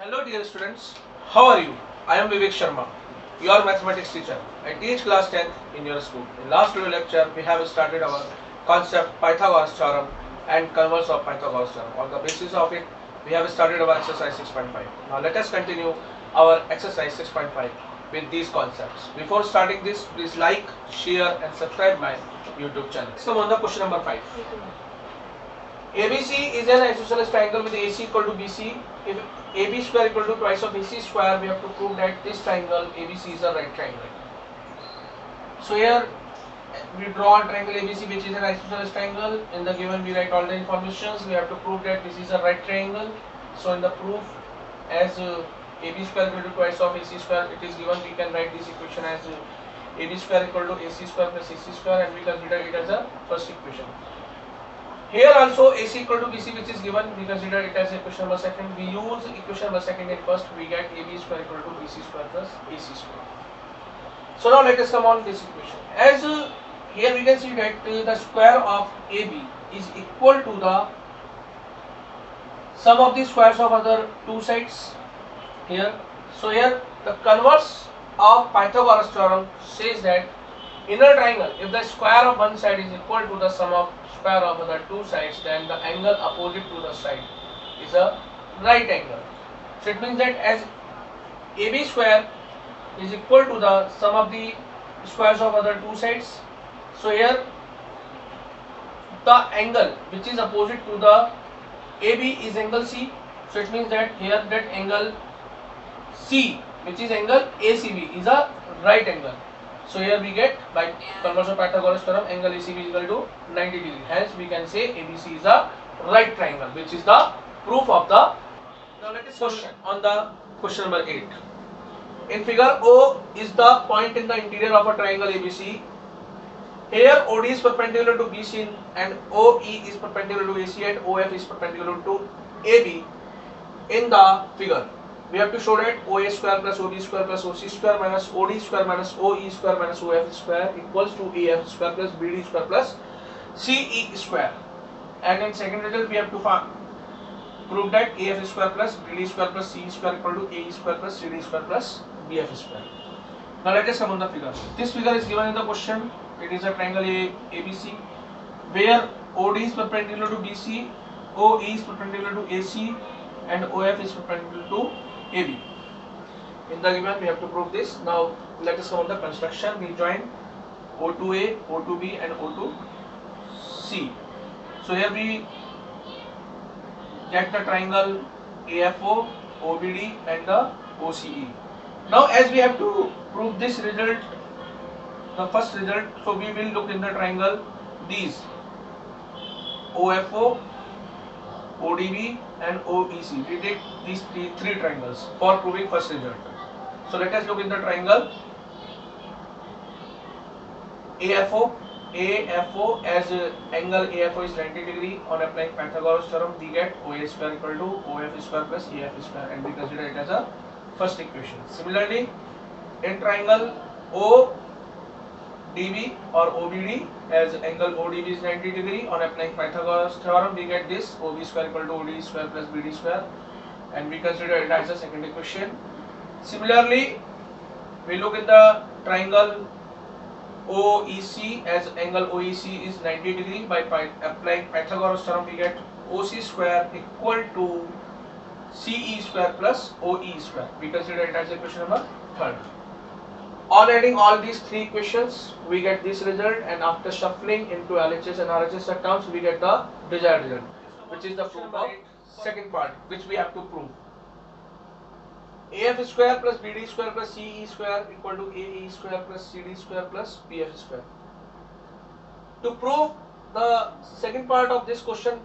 Hello dear students, how are you? I am Vivek Sharma, your mathematics teacher. I teach class 10th in your school. In last video lecture, we have started our concept Pythagoras theorem and converse of Pythagoras theorem. On the basis of it, we have started our exercise 6.5. Now let us continue our exercise 6.5 with these concepts. Before starting this, please like, share and subscribe my YouTube channel. Let's come on the question number 5. ABC is an isosceles triangle with AC equal to BC. If AB square equal to twice of AC square, we have to prove that this triangle ABC is a right triangle. So here we draw a triangle ABC which is an isosceles triangle. In the given we write all the informations. We have to prove that this is a right triangle. So in the proof, as AB square equal to twice of AC square, it is given, we can write this equation as AB square equal to AC square plus AC square, and we consider it as a first equation. Here also AC equal to BC which is given, we consider it as equation number second. We use equation number second in first, we get AB square equal to BC square plus AC square. So now let us come on this equation. As here we can see that the square of AB is equal to the sum of the squares of other two sides here. So here the converse of Pythagoras theorem says that in a triangle, if the square of one side is equal to the sum of square of the two sides, then the angle opposite to the side is a right angle. So it means that as AB square is equal to the sum of the squares of other two sides, so here the angle which is opposite to the AB is angle C. So it means that here that angle C, which is angle ACB, is a right angle. So here we get, by converse of Pythagoras theorem, angle ACB is equal to 90 degree. Hence we can say ABC is a right triangle, which is the proof of the. Now let us question on the question number 8. In figure, O is the point in the interior of a triangle ABC. Here OD is perpendicular to BC and OE is perpendicular to AC and OF is perpendicular to AB. In the figure, we have to show that OA square plus OB square plus OC square minus OD square minus OE square minus OF square equals to AF square plus BD square plus CE square. And in second result, we have to prove that AF square plus BD square plus CE square equal to AE square plus CD square plus BF square. Now let us come on the figure. This figure is given in the question. It is a triangle ABC where OD is perpendicular to BC, OE is perpendicular to AC and OF is perpendicular to AB. In the given we have to prove this. Now let us come on the construction. We join O2A, O2B and O2C. So here we get the triangle AFO, OBD and the OCE. Now as we have to prove this result, the first result, so we will look in the triangle these OFO, ODB and OEC. We take these three triangles for proving first result. So let us look in the triangle AFO. AFO, as angle AFO is 90 degree, on applying Pythagoras theorem we get OA square equal to OF square plus AF square, and we consider it as a first equation. Similarly, in triangle ODB or OBD, as angle ODB is 90 degree, on applying Pythagoras theorem we get this OB square equal to OD square plus BD square, and we consider it as a second equation. Similarly, we look in the triangle OEC, as angle OEC is 90 degree, by applying Pythagoras theorem we get OC square equal to CE square plus OE square. We consider it as equation number 3rd. On adding all these three equations, we get this result, and after shuffling into LHS and RHS terms, we get the desired result, which is the proof of second part, which we have to prove. AF square plus BD square plus CE square equal to AE square plus CD square plus BF square. To prove the second part of this question,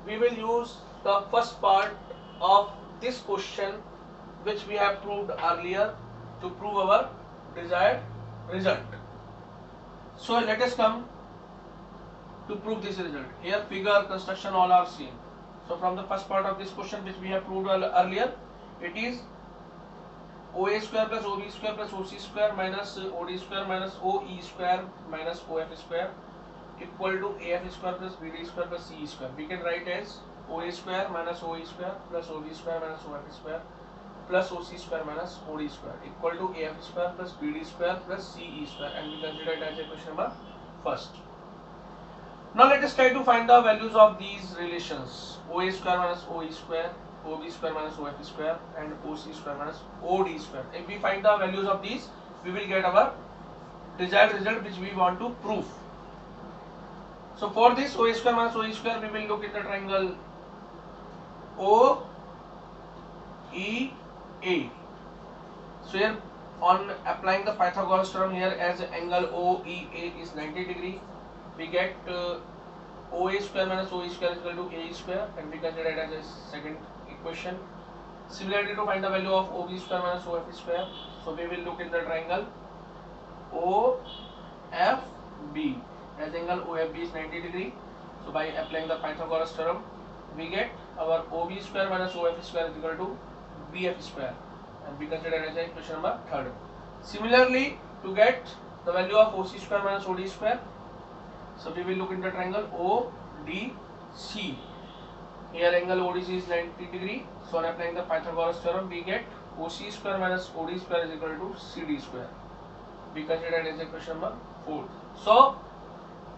we will use the first part of this question, which we have proved earlier, to prove our desired result. So let us come to prove this result. Here figure, construction, all are same. So from the first part of this question, which we have proved earlier, it is OA square plus OB square plus OC square minus OD square minus OE square minus OF square equal to AF square plus BD square plus CE square. We can write as OA square minus OE square plus OB square minus OF square plus OC square minus OD square equal to AF square plus BD square plus CE square, and we consider it as equation number first. Now let us try to find the values of these relations: OA square minus OE square, OB square minus OF square, and OC square minus OD square. If we find the values of these, we will get our desired result which we want to prove. So for this OA square minus OE square, we will look in the triangle OEA. So here, on applying the Pythagoras theorem here, as angle OEA is 90 degree, we get OA square minus OE square is equal to AE square, and we consider it as a second equation. Similarly, to find the value of OB square minus OF square, so we will look in the triangle OFB, as angle OFB is 90 degree. So by applying the Pythagoras theorem, we get our OB square minus OF square is equal to BF square, and we consider it as a equation number third. Similarly, to get the value of OC square minus OD square, so we will look in the triangle ODC. Here angle ODC is 90 degree. So on applying the Pythagoras theorem, we get OC square minus OD square is equal to CD square. We consider it as equation number 4. So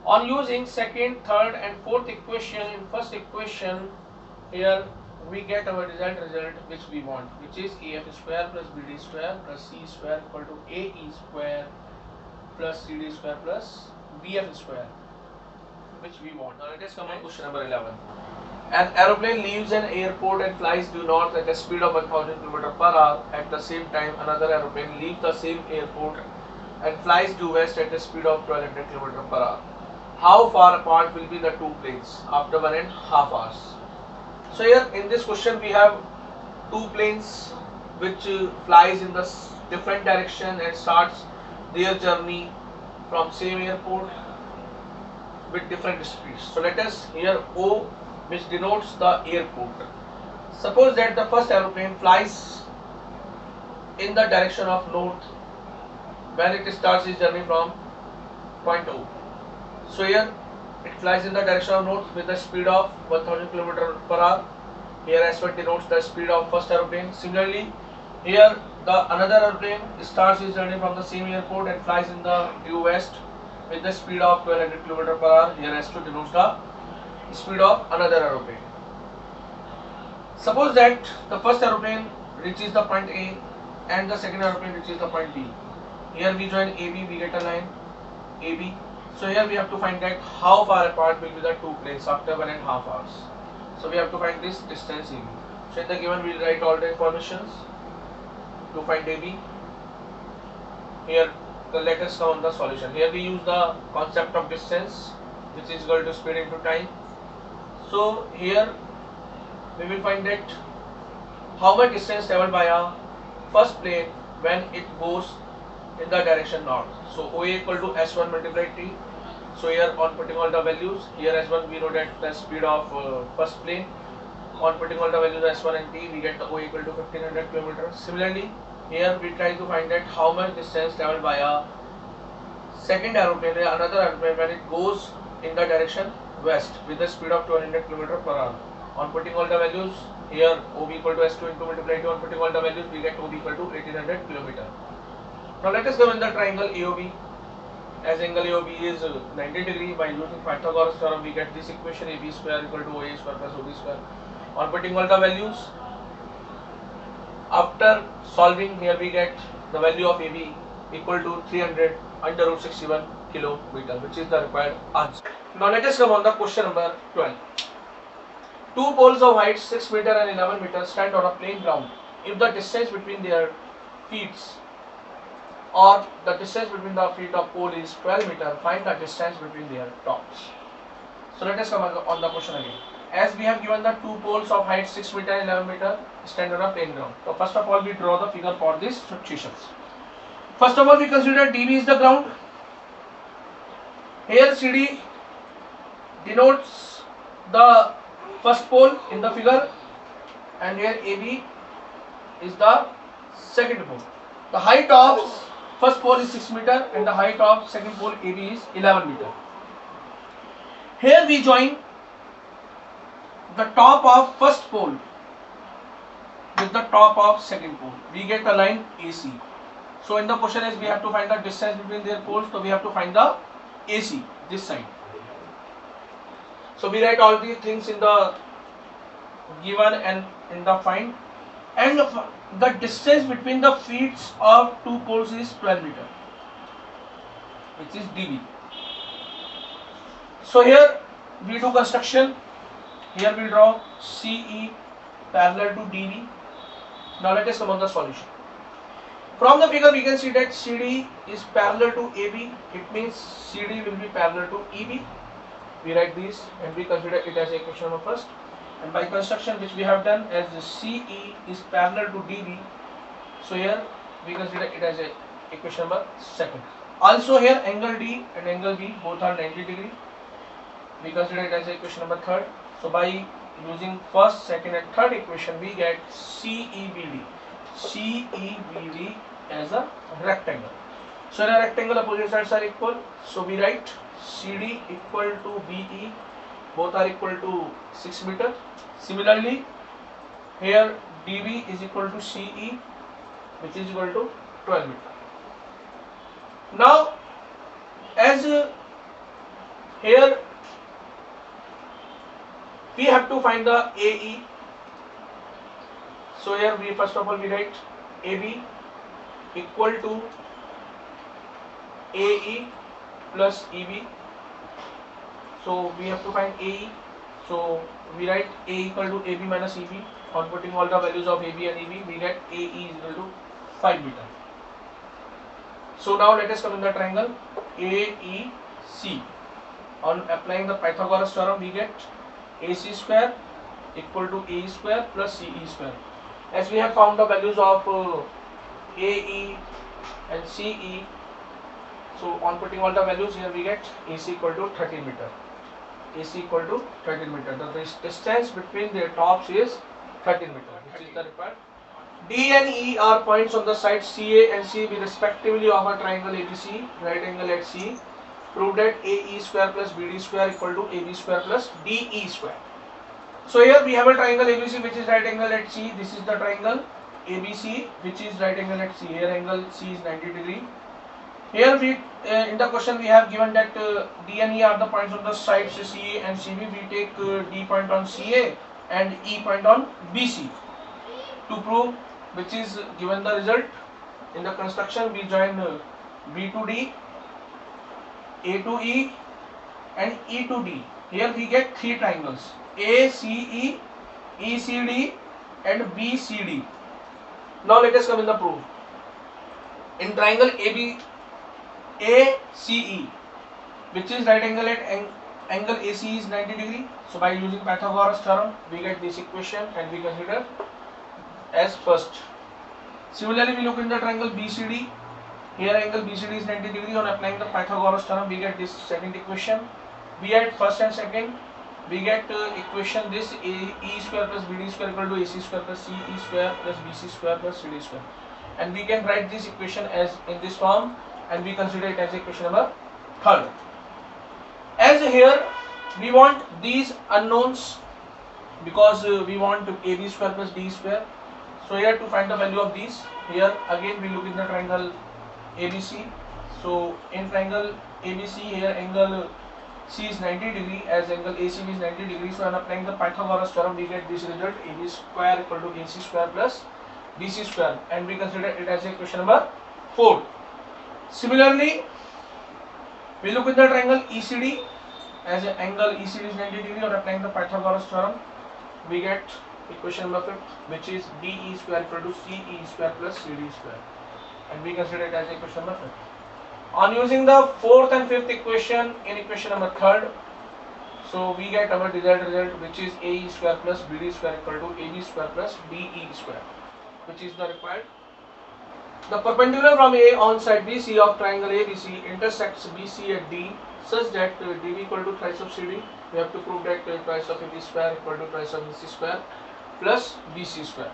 on using second, third and fourth equation, in first equation here we get our result which we want, which is AF square plus BD square plus C square equal to AE square plus CD square plus BF square, which we want. Now let us come on question number 11. An aeroplane leaves an airport and flies due north at a speed of 1000 km per hour. At the same time, another aeroplane leaves the same airport and flies due west at a speed of 1200 km per hour. How far apart will be the two planes after 1.5 hours? So here in this question we have two planes which flies in the different direction and starts their journey from same airport with different speeds. So let us here O, which denotes the airport. Suppose that the first aeroplane flies in the direction of north when it starts its journey from point O. So here it flies in the direction of north with the speed of 1000 km per hour. Here S1 denotes the speed of first aeroplane. Similarly, here the another aeroplane starts its journey from the same airport and flies in the due west with the speed of 1200 km per hour. Here S2 denotes the speed of another aeroplane. Suppose that the first aeroplane reaches the point A and the second aeroplane reaches the point B. Here we join AB, we get a line AB. So here we have to find that how far apart will be the two planes after 1.5 hours. So we have to find this distance AB. So in the given we will write all the informations to find AB. Here let us come on the solution. Here we use the concept of distance, which is equal to speed into time. So here we will find that how much distance traveled by a first plane when it goes in the direction north. So OA equal to S1 multiplied T. So here on putting all the values, here S1 we know that the speed of first plane. On putting all the values S1 and T, we get the OA equal to 1500 km. Similarly, here we try to find that how much distance traveled by a second aeroplane, another aeroplane, when it goes in the direction west with the speed of 1200 km per hour. On putting all the values, here OB equal to S2 into multiplied. On putting all the values, we get OB equal to 1800 km. Now let us go in the triangle AOB. As angle AOB is 90 degree, by using Pythagoras theorem we get this equation AB square equal to OA square plus OB square. On putting all the values, after solving, here we get the value of AB equal to 300 under root 61 kilometer, which is the required answer. Now let us come on the question number 12. Two poles of height 6 meter and 11 meter stand on a plain ground. If the distance between their feet or the distance between the feet of pole is 12 meter, find the distance between their tops. So let us come on the question again. As we have given the two poles of height 6 meter and 11 meter stand on a plain ground. So first of all we draw the figure for these situations. First of all we consider DB is the ground. Here CD denotes the first pole in the figure, and here AB is the second pole. The height of first pole is 6 meter and the height of second pole AB is 11 meter. Here we join the top of first pole with the top of second pole. We get a line AC. So in the question is we have to find the distance between their poles. So we have to find the AC this side. So we write all these things in the given and in the find, and the distance between the feet of two poles is 12 meter, which is dB. So here we do construction. Here we draw CE parallel to DB. Now let us come on the solution. From the figure we can see that CD is parallel to AB. It means CD will be parallel to EB. We write this and we consider it as equation number first. And by construction which we have done, as the CE is parallel to DB, so here we consider it as a equation number second. Also here angle D and angle B both are 90 degree. We consider it as equation number third. So by using first, second and third equation we get CEBD. CEBD as a rectangle. So in a rectangle opposite sides are equal. So we write CD equal to BE. Both are equal to 6 meter. Similarly, here DB is equal to CE, which is equal to 12 meter. Now, as here we have to find the AE. So here we first of all we write AB equal to AE plus EB. So we have to find AE. So we write A equal to AB minus EB. On putting all the values of AB and EB, we get AE is equal to 5 meter. So now let us come in the triangle AEC. On applying the Pythagoras theorem, we get AC square equal to AE square plus CE square. As we have found the values of AE and CE, so on putting all the values here, we get AC equal to 13 meter. AC equal to 13 meter. The distance between their tops is 13 meter, which is the required. D and E are points on the sides CA and CB respectively of a triangle ABC, right angle at C. Prove that AE square plus BD square equal to AB square plus DE square. So here we have a triangle ABC which is right angle at C. This is the triangle ABC which is right angle at C. Here angle C is 90 degree. Here we in the question we have given that D and E are the points on the sides CA and CB. We take D point on CA and E point on BC. To prove which is given the result, in the construction we join B to D, A to E and E to D. Here we get three triangles ACE, ECD and BCD. Now let us come in the proof. In triangle ACE, which is right angle at angle AC is 90 degree. So by using Pythagoras theorem we get this equation and we consider as first. Similarly we look in the triangle BCD. Here angle BCD is 90 degree. On applying the Pythagoras theorem we get this second equation. We add first and second. We get equation this E square plus BD square equal to AC square plus CE square plus BC square plus CD square. And we can write this equation as in this form and we consider it as equation number third. As here we want these unknowns because we want AB square plus D square. So here to find the value of these, here again we look in the triangle ABC. So in triangle ABC here angle C is 90 degree as angle ACB is 90 degree. So on applying the Pythagoras theorem we get this result AB square equal to AC square plus BC square and we consider it as equation number 4. Similarly we look in the triangle ECD as an angle ECD is 90 degree. On applying the Pythagoras theorem we get equation number 5 which is DE square equal to CE square plus CD square and we consider it as equation number 5. On using the fourth and fifth equation in equation number third, so we get our result which is AE square plus BD square equal to AB square plus DE square, which is the required. The perpendicular from A on side BC of triangle ABC intersects BC at D such that DB equal to thrice of CD. We have to prove that thrice of AB square equal to thrice of BC square plus BC square.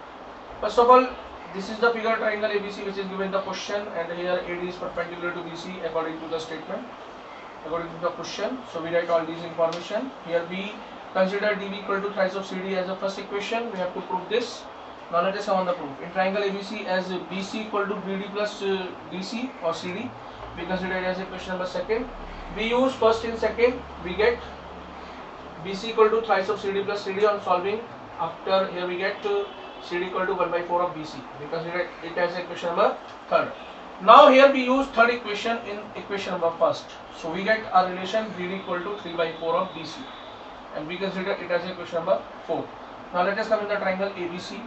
First of all, this is the figure triangle ABC which is given the question and here AD is perpendicular to BC according to the statement, according to the question. So we write all these information. Here we consider DB equal to thrice of CD as the first equation. We have to prove this Now let us come on the proof. In triangle ABC, as BC equal to BD plus DC or CD, we consider it as equation number second. We use first and second, we get BC equal to thrice of CD plus CD on solving. After here we get CD equal to 1 by 4 of BC. We consider it as equation number third. Now here we use third equation in equation number first. So we get a relation BD equal to 3 by 4 of BC, and we consider it as equation number 4. Now let us come in the triangle ABC.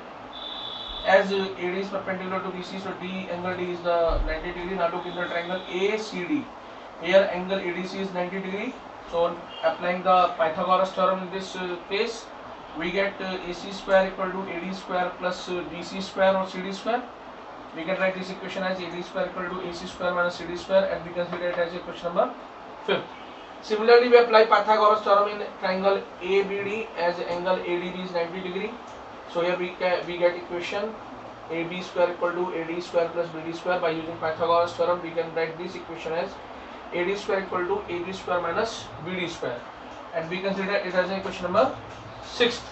As AD is perpendicular to BC, so D angle D is the 90 degree. Now look in the triangle ACD. Here angle ADC is 90 degree. So applying the Pythagoras theorem in this case, we get AC square equal to AD square plus BC square or CD square. We can write this equation as AD square equal to AC square minus CD square, and we consider it as equation number 5th. Similarly, we apply Pythagoras theorem in triangle ABD as angle ADB is 90 degree. So here we get equation AB square equal to AD square plus BD square. By using Pythagoras theorem, we can write this equation as AD square equal to AB square minus BD square, and we consider it as equation number 6th.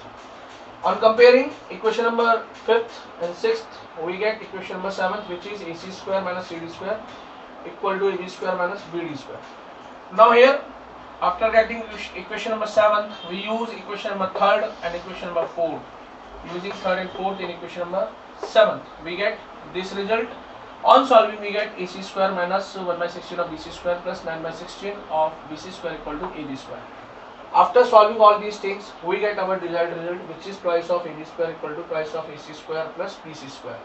On comparing equation number 5th and 6th, we get equation number 7th, which is AC square minus CD square equal to AB square minus BD square. Now here, after getting equation number 7th, we use equation number 3rd and equation number 4th. Using 3rd and 4th in equation number 7th, we get this result. On solving, we get AC square minus 1 by 16 of BC square plus 9 by 16 of BC square equal to AB square. After solving all these things, we get our desired result, which is twice of AB square equal to twice of AC square plus BC square,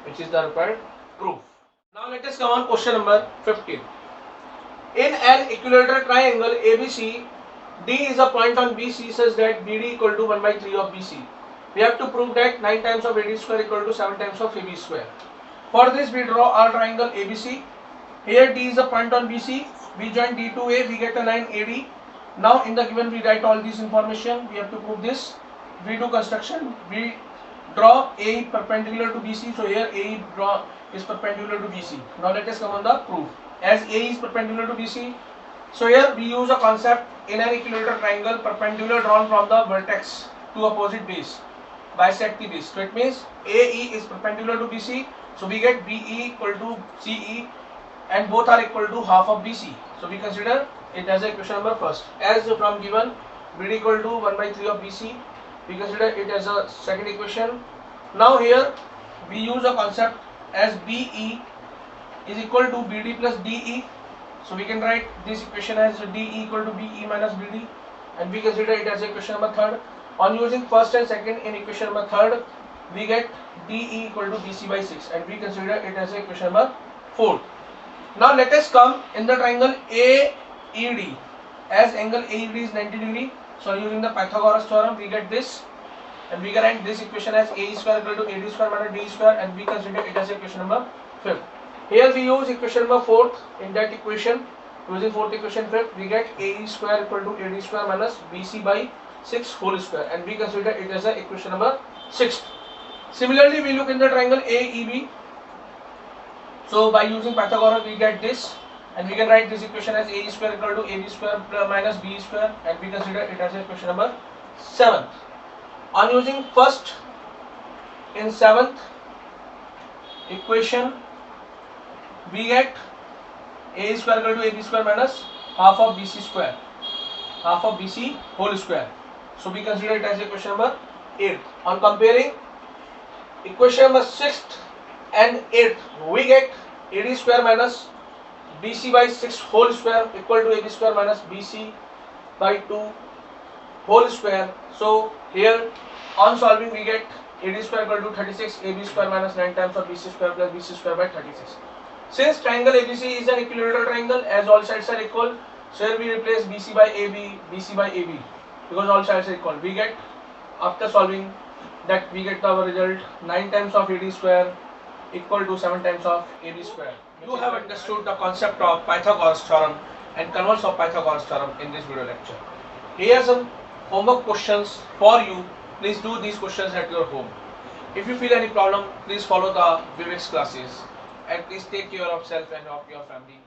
which is the required proof. Now let us come on question number 15. In an equilateral triangle ABC, D is a point on BC such that BD equal to 1 by 3 of BC. We have to prove that 9 times of AD square equal to 7 times of AB square. For this, we draw our triangle ABC. Here D is a point on BC. We join D to A, we get a line AD. Now in the given, we write all this information. We have to prove this. We do construction. We draw A perpendicular to BC. So here A draw is perpendicular to BC. Now let us come on the proof. As A is perpendicular to BC, so here we use a concept in an equilateral triangle, perpendicular drawn from the vertex to opposite base, bisect the base. So it means AE is perpendicular to BC. So we get BE equal to CE, and both are equal to half of BC. So we consider it as equation number first. As from given, BD equal to 1 by 3 of BC, we consider it as a second equation. Now here we use a concept as BE is equal to BD plus DE. So we can write this equation as DE equal to BE minus BD, and we consider it as equation number third. On using first and second in equation number third, we get DE equal to BC by 6, and we consider it as equation number 4. Now let us come in the triangle AED. As angle AED is 90 degree, so using the Pythagoras theorem, we get this, and we can write this equation as AE square equal to AD square minus DE square, and we consider it as equation number 5. Here we use equation number 4th. In that equation, using 4th equation 5th, we get AE square equal to AD square minus BC by 6 whole square, and we consider it as a equation number 6. Similarly, we look in the triangle AEB. So by using Pythagoras, we get this, and we can write this equation as AE square equal to AB square minus BE square, and we consider it as equation number 7. On using first in 7th equation, we get A square equal to AB square minus half of BC square, half of BC whole square. So we consider it as equation number 8. On comparing equation number 6th and 8th, we get AD square minus BC by 6 whole square equal to AB square minus BC by 2 whole square. So here on solving, we get AD square equal to 36, AB square minus 9 times of BC square plus BC square by 36. Since triangle ABC is an equilateral triangle, as all sides are equal, so here we replace BC by AB, BC by AB, because all sides are equal. We get, after solving that, we get our result 9 times of AD square equal to 7 times of AB square. You have understood the concept of Pythagoras theorem and converse of Pythagoras theorem in this video lecture. Here are some homework questions for you. Please do these questions at your home. If you feel any problem, please follow the Vivek's classes, and please take care of yourself and of your family.